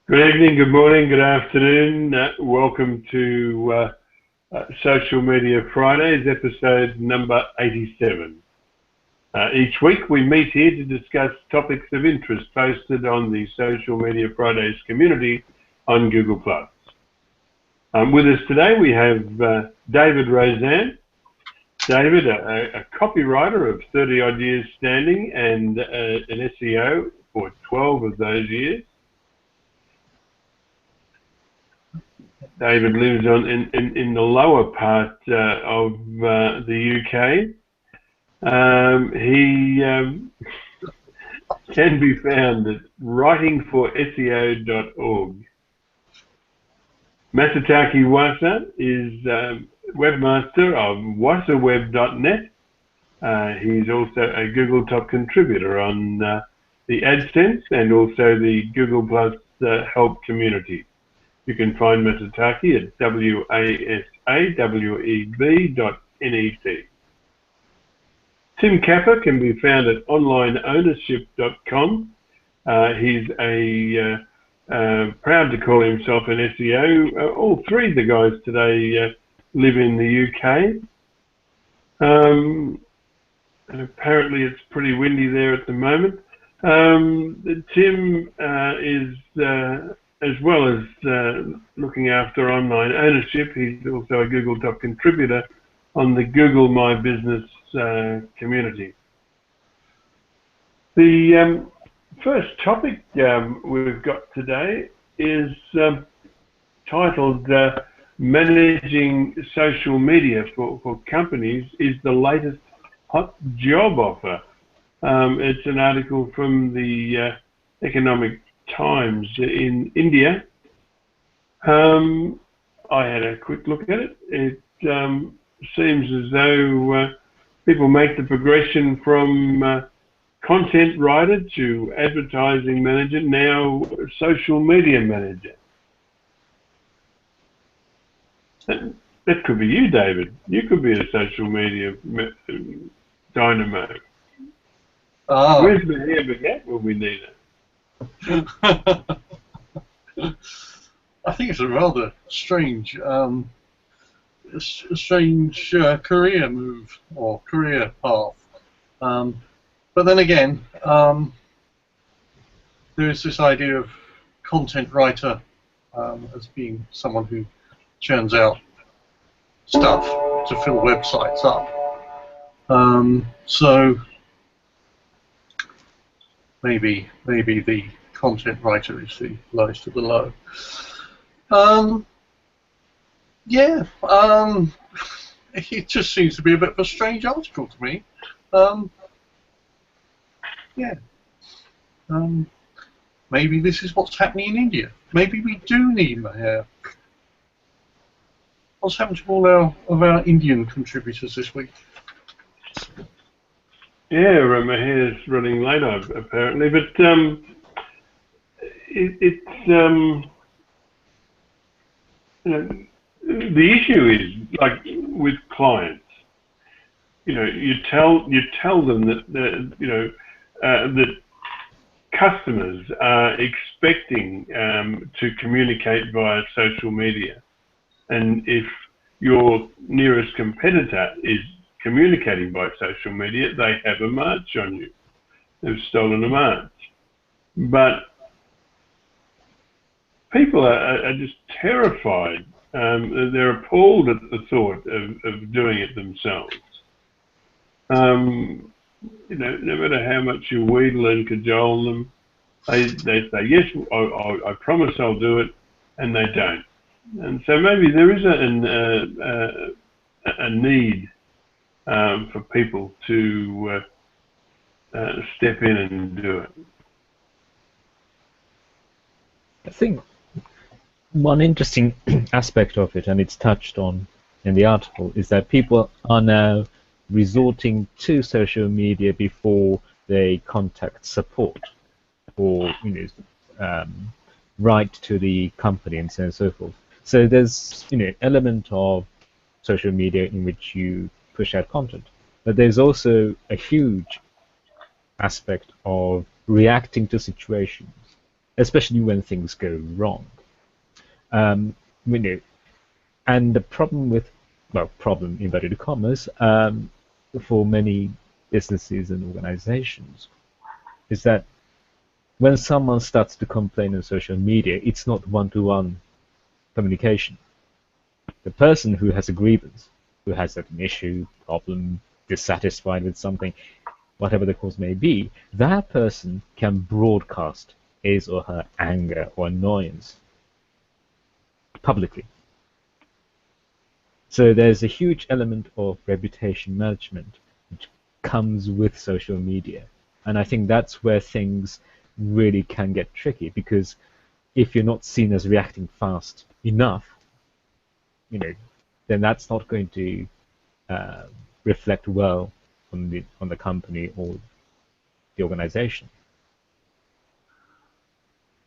Good evening, good morning, good afternoon. Welcome to Social Media Fridays, episode number 87. Each week we meet here to discuss topics of interest posted on the Social Media Fridays community on Google+. With us today we have David Roseanne. David, a copywriter of 30 odd years standing and an SEO for 12 of those years. David lives in the lower part of the UK. He can be found at writingforseo.org. Masataki Wasa is webmaster of wasaweb.net. He's also a Google top contributor on the AdSense and also the Google Plus help community. You can find Masataki at wasaweb.net. Tim Capper can be found at onlineownership.com. He's proud to call himself an SEO. All three of the guys today live in the UK. And apparently it's pretty windy there at the moment. Tim is as well as looking after online ownership, he's also a Google top contributor on the Google My Business community. The first topic we've got today is titled Managing Social Media for Companies is the Latest Hot Job Offer. It's an article from the Economic Times in India. I had a quick look at it. It seems as though people make the progression from content writer to advertising manager, now social media manager. That could be you, David. You could be a social media dynamo. Where's the hair baguette when we need it? I think it's a rather strange, career move or career path. But then again, there is this idea of content writer as being someone who churns out stuff to fill websites up. So maybe the content writer is the lowest of the low. It just seems to be a bit of a strange article to me. Maybe this is what's happening in India. Maybe we do need Maher. What's happened to all of our Indian contributors this week? Yeah, Maher's running late apparently, but the issue is like with clients. You tell them that that customers are expecting to communicate via social media, and if your nearest competitor is communicating by social media, they have a march on you. They've stolen a march. But people are just terrified. They're appalled at the thought of doing it themselves. No matter how much you wheedle and cajole them, they say, yes, I promise I'll do it, and they don't. And so maybe there is a need for people to step in and do it. I think one interesting aspect of it, and it's touched on in the article, is that people are now resorting to social media before they contact support or write to the company and so on and so forth. So there's element of social media in which you push out content, but there's also a huge aspect of reacting to situations especially when things go wrong. You know, and the problem with, well, problem inverted commas, for many businesses and organizations is that when someone starts to complain on social media, it's not one-to-one communication. The person who has a grievance, who has an issue, problem, dissatisfied with something, whatever the cause may be, that person can broadcast his or her anger or annoyance publicly. So there's a huge element of reputation management which comes with social media. And I think that's where things really can get tricky, because if you're not seen as reacting fast enough, you know, then that's not going to reflect well on the company or the organization.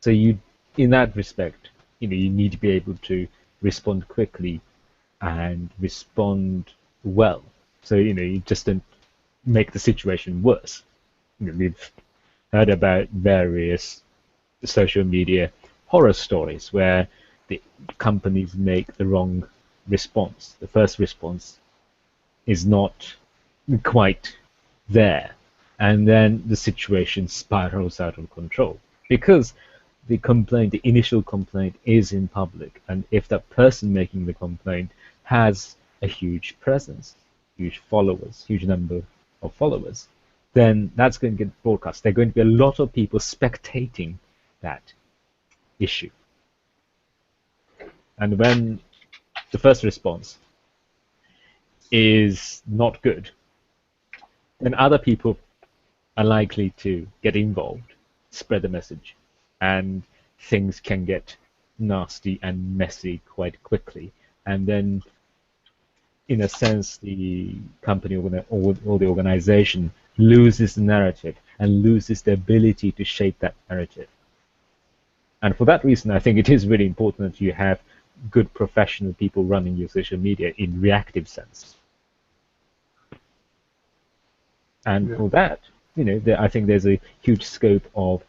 So you, in that respect, you know, you need to be able to respond quickly and respond well. So, you know, you just don't make the situation worse. You know, we've heard about various social media horror stories where the companies make the wrong response. The first response is not quite there, and then the situation spirals out of control because the complaint, the initial complaint, is in public, and if that person making the complaint has a huge presence, huge followers, huge number of followers, then that's going to get broadcast. There are going to be a lot of people spectating that issue. And when the first response is not good, then other people are likely to get involved, spread the message, and things can get nasty and messy quite quickly. And then, in a sense, the company or the organization loses the narrative and loses the ability to shape that narrative. And for that reason, I think it is really important that you have good professional people running your social media in reactive sense. And for that, you know, I think there's a huge scope of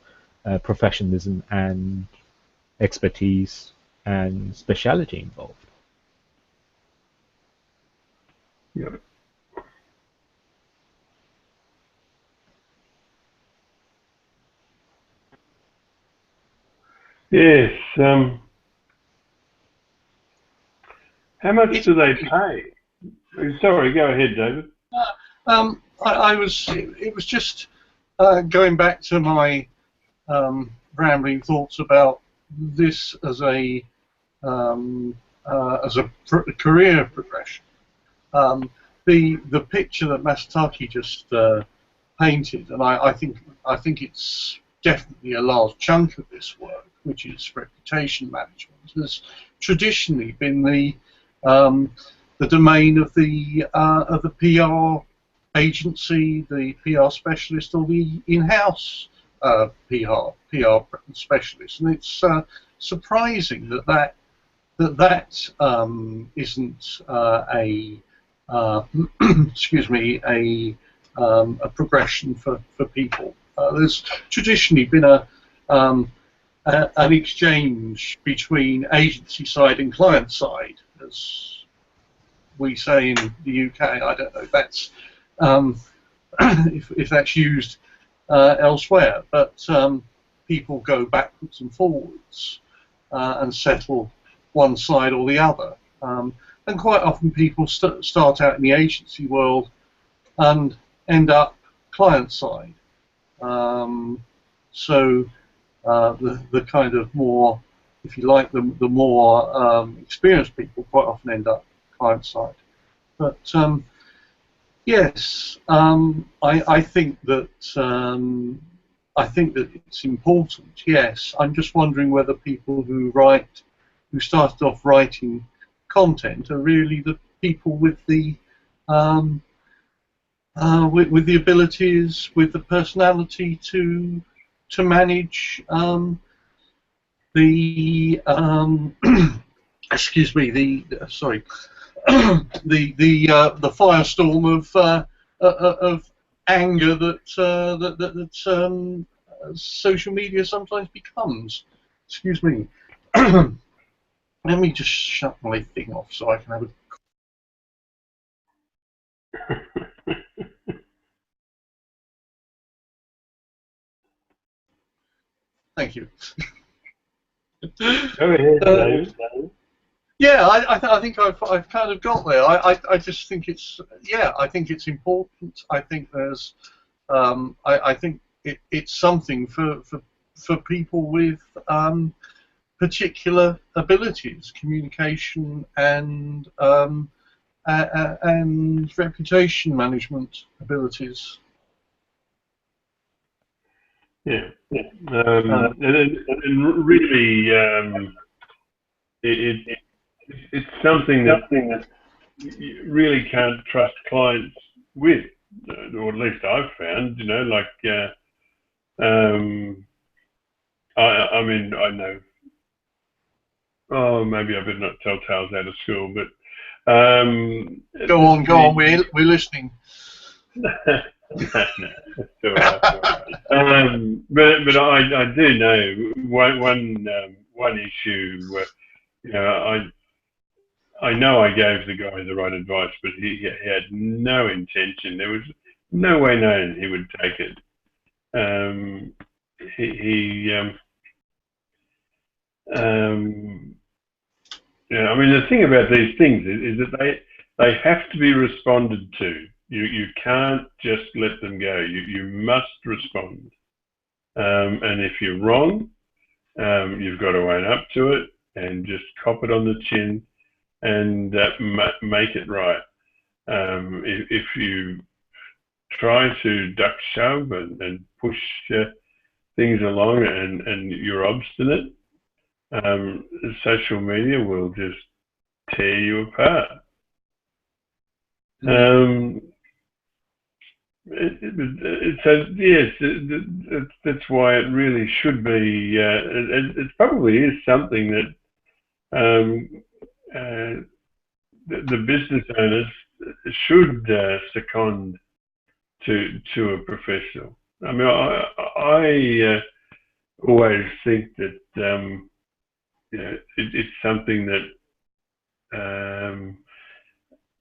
professionalism and expertise and speciality involved. Yeah. Yes. How much do they pay? Sorry, go ahead, David. It was just going back to my rambling thoughts about this as a career progression. The picture that Masataki just painted, and I think it's definitely a large chunk of this work, which is reputation management, has traditionally been the domain of the PR agency, the PR specialist, or the in-house PR specialist, and it's surprising that isn't excuse me, a progression for people. There's traditionally been an exchange between agency side and client side, as we say in the UK. I don't know if that's if that's used elsewhere, but people go backwards and forwards and settle one side or the other. And quite often people start out in the agency world and end up client side. So the kind of more, if you like, the more experienced people quite often end up client side. But yes, I think that it's important. Yes, I'm just wondering whether people who started off writing content are really the people with the abilities, with the personality to manage the excuse me, the firestorm of anger that social media sometimes becomes. Excuse me. Let me just shut my thing off so I can have a... Thank you. Go ahead, David. Yeah, I think I've kind of got there. I just think it's, yeah, I think it's important. I think there's I think it's something for people with particular abilities, communication and reputation management abilities. Yeah. And really, it's something that you really can't trust clients with, or at least I've found. I mean, I know. Oh, maybe I better not tell tales out of school, but Go on. We're listening. No, that's all right. But I do know one issue. I know I gave the guy the right advice, but he had no intention. There was no way known he would take it. I mean, the thing about these things is that they have to be responded to. You can't just let them go. You must respond. And if you're wrong, you've got to own up to it and just cop it on the chin and make it right. If you try to duck shove and push things along and you're obstinate, social media will just tear you apart. So yes, that's why it really should be. It probably is something that the business owners should second to a professional. I mean, I always think that it's something that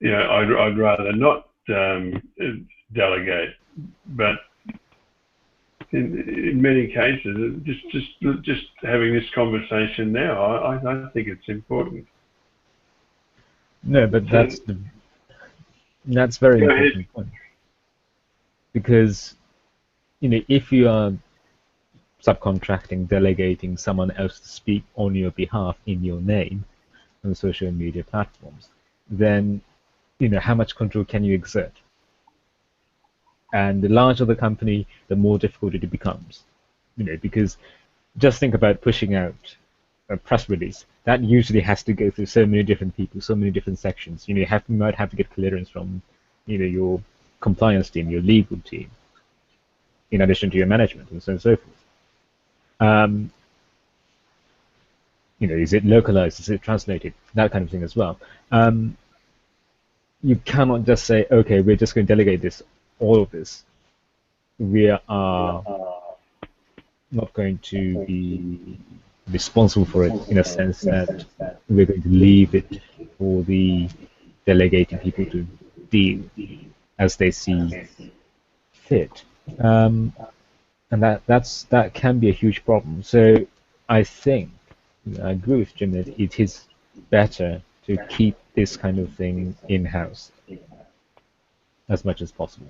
I'd rather not delegate, but in many cases, just having this conversation now, I think it's important. No, but that's very important point, because if you are subcontracting, delegating someone else to speak on your behalf in your name on social media platforms, then how much control can you exert? And the larger the company, the more difficult it becomes. Because just think about pushing out a press release. That usually has to go through so many different people, so many different sections. You might have to get clearance from your compliance team, your legal team, in addition to your management, and so on and so forth. Is it localized? Is it translated? That kind of thing as well. You cannot just say, okay, we're just going to delegate all of this. We are not going to be responsible for it in a sense that we're going to leave it for the delegated people to deal as they see fit. And that can be a huge problem. So I think, I agree with Jim that it is better to keep this kind of thing in-house as much as possible,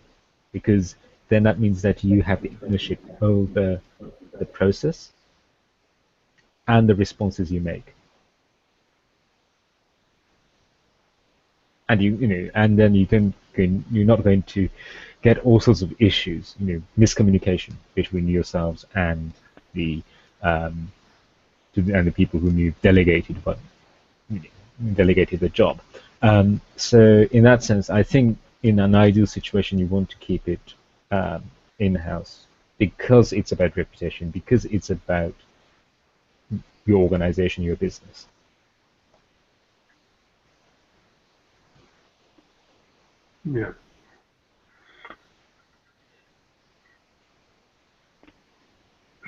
because then that means that you have the ownership over the process and the responses you make, and and then you're not going to get all sorts of issues, miscommunication between yourselves and the people whom you've delegated, delegated the job. So in that sense, I think in an ideal situation, you want to keep it in-house, because it's about reputation, because it's about your organization, your business. Yeah.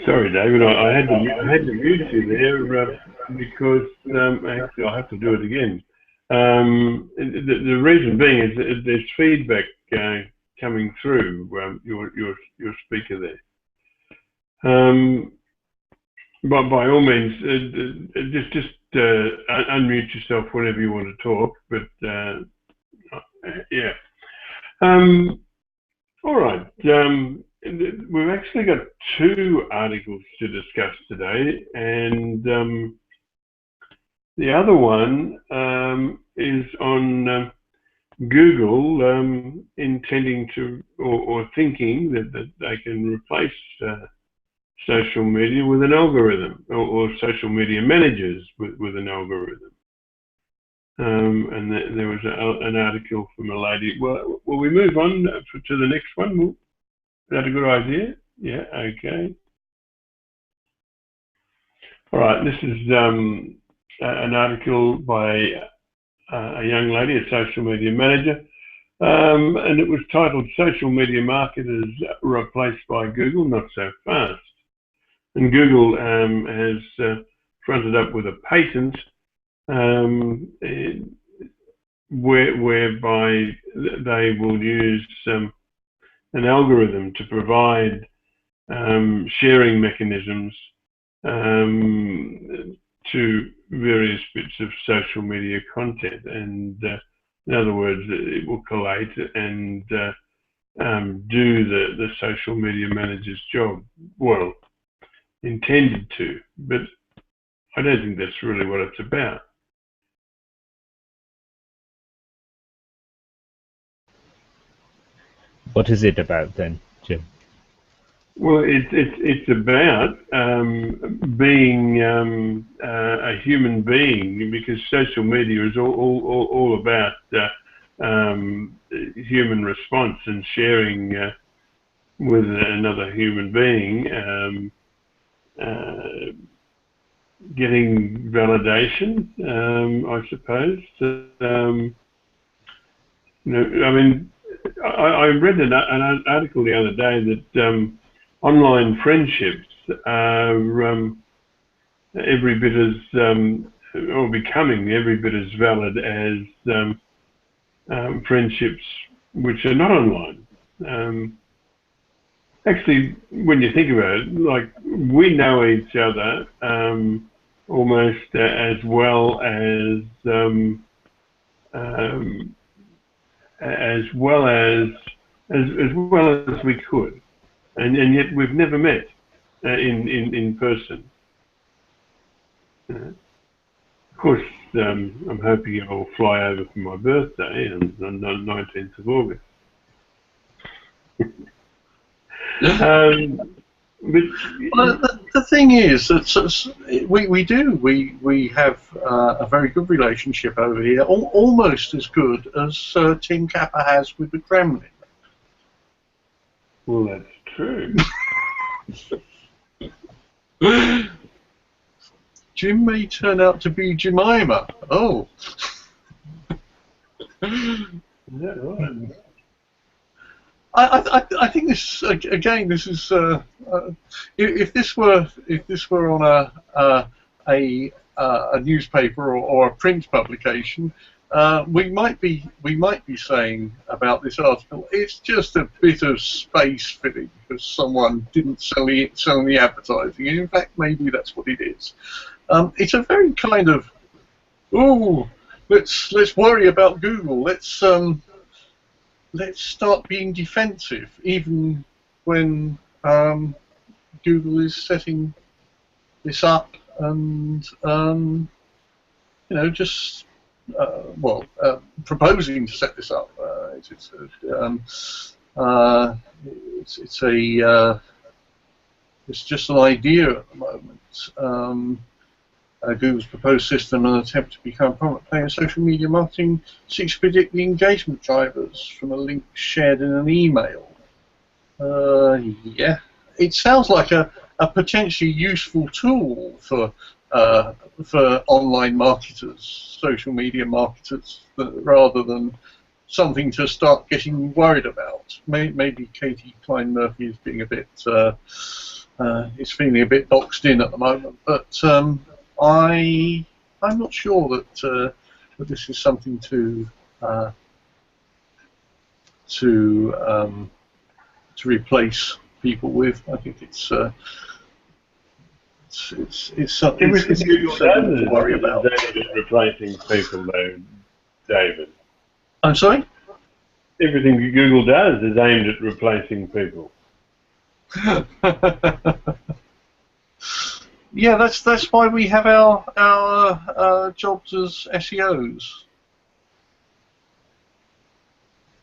Sorry, David, I had to mute you there because actually I'll have to do it again. The reason being is that there's feedback coming through your speaker there. But by all means, just unmute yourself whenever you want to talk. But yeah. All right. We've actually got two articles to discuss today, and the other one is on Google intending to or thinking that they can replace social media with an algorithm, or social media managers with an algorithm. And there was an article from a lady. Well, will we move on to the next one? Is that a good idea? Yeah, okay. All right, this is an article by a young lady, a social media manager, and it was titled "Social Media Marketers Replaced by Google, Not So Fast." And Google has fronted up with a patent whereby they will use an algorithm to provide sharing mechanisms to various bits of social media content. And in other words, it will collate and do the social media manager's job. Well, intended to, but I don't think that's really what it's about. What is it about then, Jim? Well, it's about being a human being, because social media is all about human response and sharing with another human being, getting validation, I suppose. You know, I mean, I read an article the other day that online friendships are every bit as, or becoming every bit as valid as friendships which are not online. Actually, when you think about it, like, we know each other almost as well as we could, and yet we've never met in person. Of course, I'm hoping you'll fly over for my birthday on the 19th of August. But well, the thing is that we have a very good relationship over here, almost as good as Tim Capper has with the Kremlin. Well, that's true. Jim may turn out to be Jemima. Oh. Is that right? I think this, again, this is if this were on a newspaper or a print publication, we might be saying about this article, it's just a bit of space filling because someone didn't sell the advertising. In fact, maybe that's what it is. It's a very kind of, let's worry about Google. Let's start being defensive, even when Google is setting this up and just proposing to set this up. It's just an idea at the moment. Google's proposed system, an attempt to become a prominent player in social media marketing, seeks to predict the engagement drivers from a link shared in an email. Yeah, it sounds like a potentially useful tool for online marketers, social media marketers, rather than something to start getting worried about. Maybe Katie Klein Murphy is being a bit is feeling a bit boxed in at the moment. But I'm not sure that that this is something to replace people with. I think it's something Everything Google to worry does about. is aimed at replacing people, though, David. I'm sorry? Everything Google does is aimed at replacing people. Yeah, that's why we have our jobs as SEOs.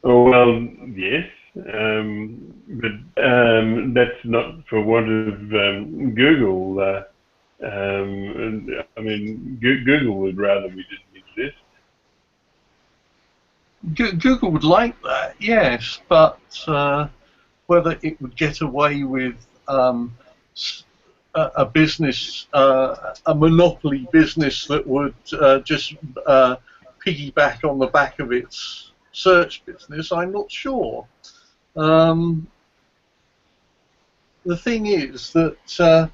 Oh, well, yes, but that's not for want of Google. I mean, Google would rather we didn't exist. Google would like that, yes, but whether it would get away with a business, a monopoly business that would just piggyback on the back of its search business, I'm not sure. The thing is that,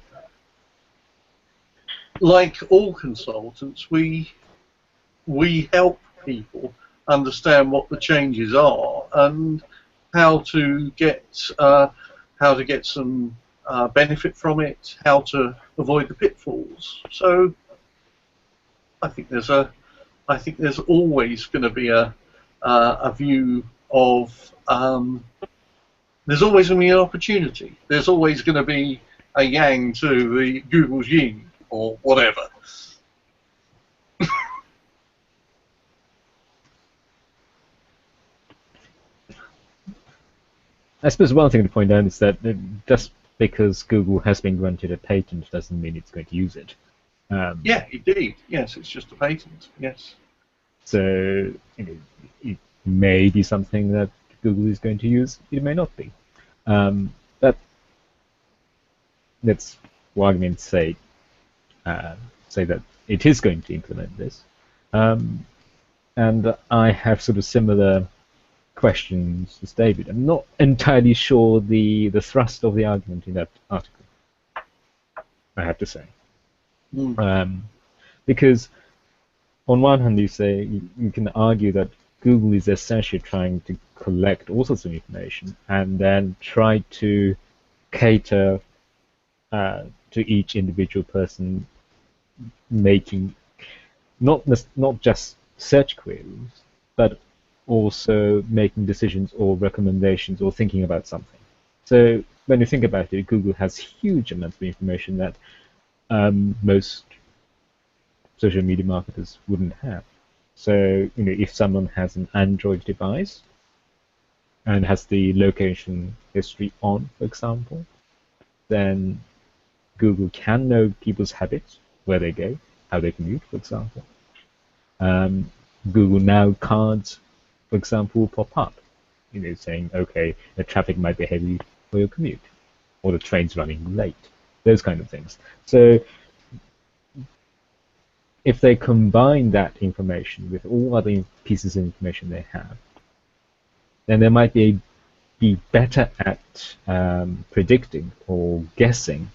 like all consultants, we help people understand what the changes are and how to get some benefit from it, how to avoid the pitfalls. So I think there's always going to be a view of there's always going to be an opportunity. There's always going to be a yang to the Google's yin or whatever. I suppose one thing to point out is that just because Google has been granted a patent doesn't mean it's going to use it. Yeah, indeed. Yes, it's just a patent. Yes. So it may be something that Google is going to use. It may not be. But let's, for argument's sake, say that it is going to implement this. And I have sort of similar questions as David. I'm not entirely sure the thrust of the argument in that article, I have to say. Because on one hand you say you can argue that Google is essentially trying to collect all sorts of information and then try to cater to each individual person making not just search queries, but also making decisions or recommendations or thinking about something. So when you think about it, Google has huge amounts of information that most social media marketers wouldn't have. So if someone has an Android device and has the location history on, for example, then Google can know people's habits, where they go, how they commute, for example. Google Now cards, for example, pop up, saying, okay, the traffic might be heavy for your commute, or the train's running late, those kind of things. So if they combine that information with all other pieces of information they have, then they might be better at predicting or guessing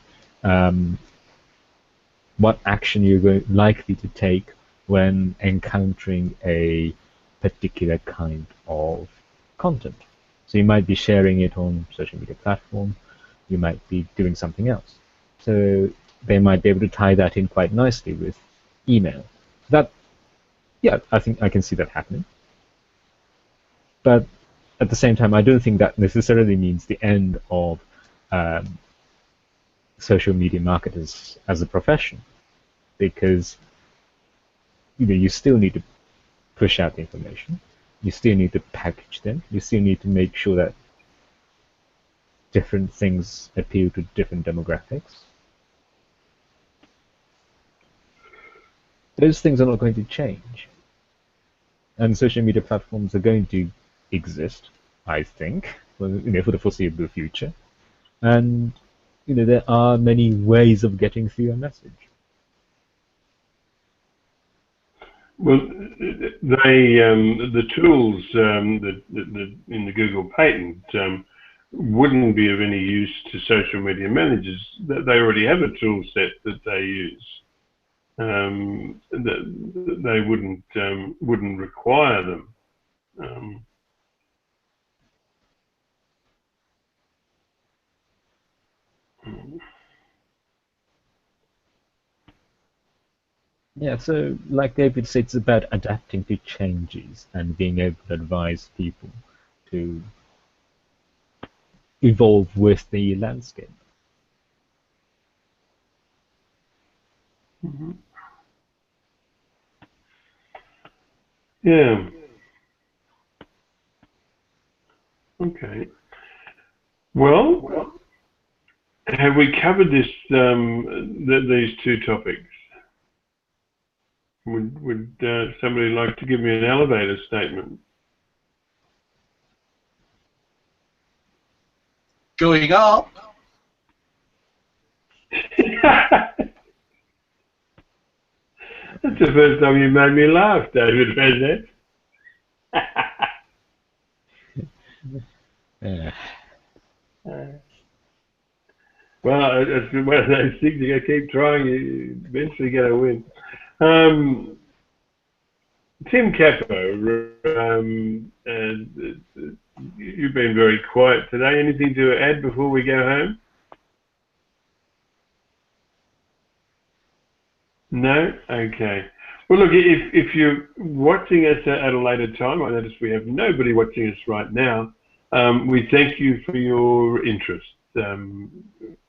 what action you're likely to take when encountering a particular kind of content. So you might be sharing it on social media platform, you might be doing something else. So they might be able to tie that in quite nicely with email. That, yeah, I think I can see that happening. But at the same time, I don't think that necessarily means the end of social media marketers as a profession, because you still need to push out the information, you still need to package them, you still need to make sure that different things appeal to different demographics. Those things are not going to change, and social media platforms are going to exist, I think, for the foreseeable future. And there are many ways of getting through a message. Well, the tools that in the Google patent wouldn't be of any use to social media managers. That they already have a tool set that they use. That they wouldn't require them. Yeah, so like David said, it's about adapting to changes and being able to advise people to evolve with the landscape. Mm-hmm. Yeah. Okay. Well, have we covered this? These two topics? Would somebody like to give me an elevator statement? Going up. That's the first time you made me laugh, David Rezet. Yeah. Well, it's one of those things you got to keep trying. You eventually get a win. Tim Cappo, you've been very quiet today. Anything to add before we go home? No? Okay. Well, look, if you're watching us at a later time, I notice we have nobody watching us right now. We thank you for your interest.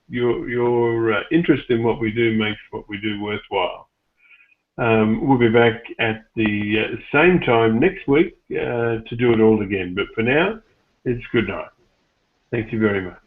Your interest in what we do makes what we do worthwhile. We'll be back at the same time next week to do it all again. But for now, it's good night. Thank you very much.